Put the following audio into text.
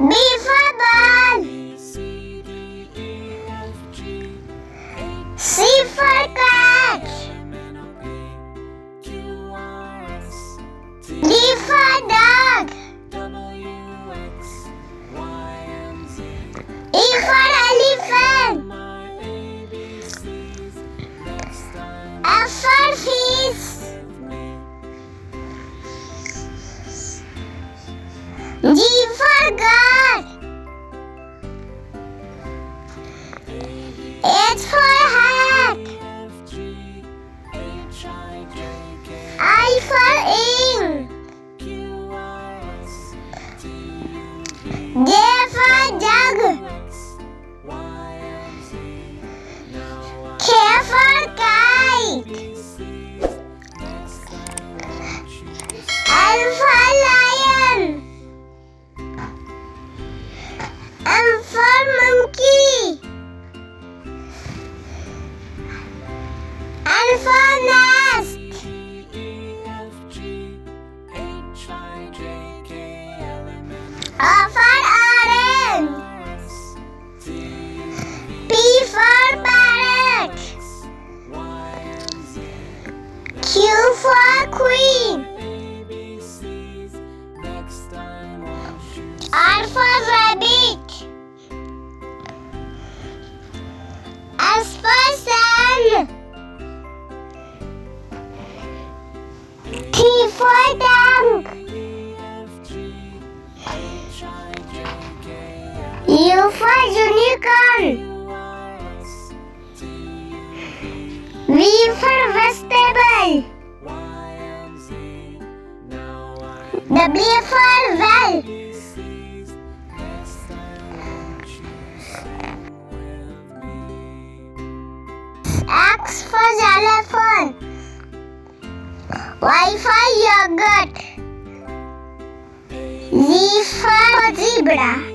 B for ball. C for cat. D for dog. E for elephant. F for fish. G for God. H for hat. I for ink. J for jug. K for kite. L for lion. M for monkey. N for nest. O for orange. P for parrot. Q for queen. R for rabbit. S for sun. T for tank. U for unicorn. V for vegetable. W for well. X for xylophone. Y for yogurt. Z for zebra.